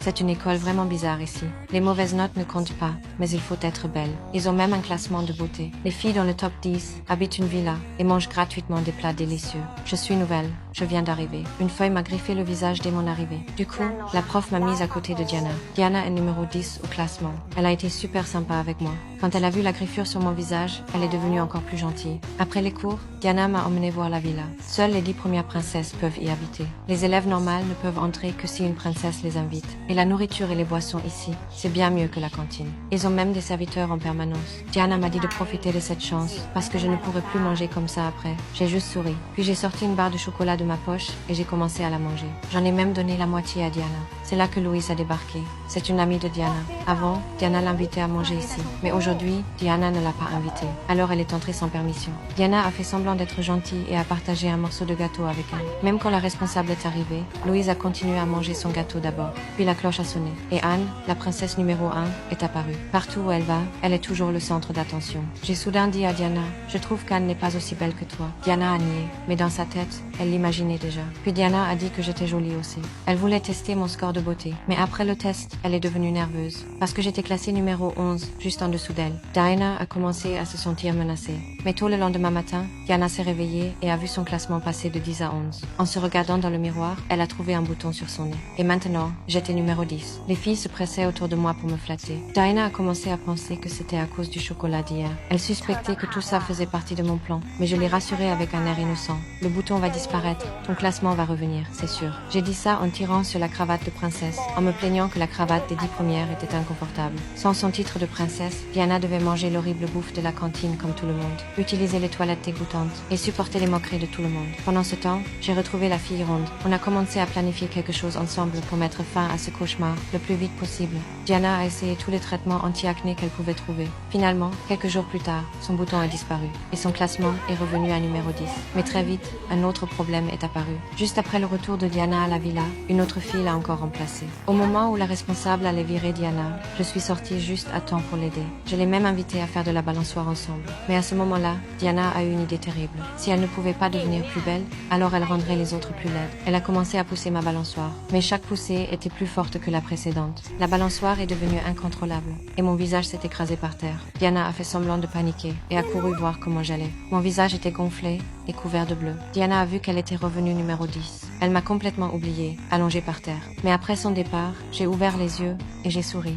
C'est une école vraiment bizarre ici. Les mauvaises notes ne comptent pas, mais il faut être belle. Ils ont même un classement de beauté. Les filles dans le top 10 habitent une villa et mangent gratuitement des plats délicieux. Je suis nouvelle, je viens d'arriver. Une feuille m'a griffé le visage dès mon arrivée. Du coup, la prof m'a mise à côté de Diana. Diana est numéro 10 au classement. Elle a été super sympa avec moi. Quand elle a vu la griffure sur mon visage, elle est devenue encore plus gentille. Après les cours, Diana m'a emmené voir la villa. Seules les 10 premières princesses peuvent y habiter. Les élèves normales ne peuvent entrer que si une princesse les invite. Et la nourriture et les boissons ici, c'est bien mieux que la cantine. Ils ont même des serviteurs en permanence. Diana m'a dit de profiter de cette chance, parce que je ne pourrais plus manger comme ça après. J'ai juste souri. Puis j'ai sorti une barre de chocolat de ma poche et j'ai commencé à la manger. J'en ai même donné la moitié à Diana. C'est là que Louise a débarqué. C'est une amie de Diana. Avant, Diana l'invitait à manger ici. Mais aujourd'hui, Diana ne l'a pas invitée. Alors elle est entrée sans permission. Diana a fait semblant d'être gentille et a partagé un morceau de gâteau avec elle. Même quand la responsable est arrivée, Louise a continué à manger son gâteau d'abord. Puis la cloche a sonné. Et Anne, la princesse numéro 1, est apparue. Partout où elle va, elle est toujours le centre d'attention. J'ai soudain dit à Diana, je trouve qu'Anne n'est pas aussi belle que toi. Diana a nié, mais dans sa tête, elle l'imaginait déjà. Puis Diana a dit que j'étais jolie aussi. Elle voulait tester mon score de beauté. Mais après le test, elle est devenue nerveuse. Parce que j'étais classée numéro 11, juste en dessous d'elle. Diana a commencé à se sentir menacée. Mais tôt le lendemain matin, Diana s'est réveillée et a vu son classement passer de 10 à 11. En se regardant dans le miroir, elle a trouvé un bouton sur son nez. Et maintenant, j'étais numéro 10. Les filles se pressaient autour de moi pour me flatter. Diana a commencé à penser que c'était à cause du chocolat d'hier. Elle suspectait que tout ça faisait partie de mon plan. Mais je l'ai rassurée avec un air innocent. Le bouton va disparaître. Ton classement va revenir, c'est sûr. J'ai dit ça en tirant sur la cravate de princesse, en me plaignant que la cravate des 10 premières était inconfortable. Sans son titre de princesse, Diana devait manger l'horrible bouffe de la cantine comme tout le monde, utiliser les toilettes dégoûtantes et supporter les moqueries de tout le monde. Pendant ce temps, j'ai retrouvé la fille ronde. On a commencé à planifier quelque chose ensemble pour mettre fin à ce cauchemar le plus vite possible. Diana a essayé tous les traitements anti-acné qu'elle pouvait trouver. Finalement, quelques jours plus tard, son bouton a disparu et son classement est revenu à numéro 10. Mais très vite, un autre problème est apparu. Juste après le retour de Diana à la villa, une autre fille l'a encore remplacée. Au moment où la responsable allait virer Diana, je suis sortie juste à temps pour l'aider. Je l'ai même invitée à faire de la balançoire ensemble. Mais à ce moment-là, Diana a eu une idée terrible. Si elle ne pouvait pas devenir plus belle, alors elle rendrait les autres plus laides. Elle a commencé à pousser ma balançoire. Mais chaque poussée était plus forte que la précédente. La balançoire est devenue incontrôlable et mon visage s'est écrasé par terre. Diana a fait semblant de paniquer et a couru voir comment j'allais. Mon visage était gonflé et couvert de bleu. Diana a vu qu'elle était revenue numéro 10. Elle m'a complètement oubliée, allongée par terre. Mais après son départ, j'ai ouvert les yeux et j'ai souri.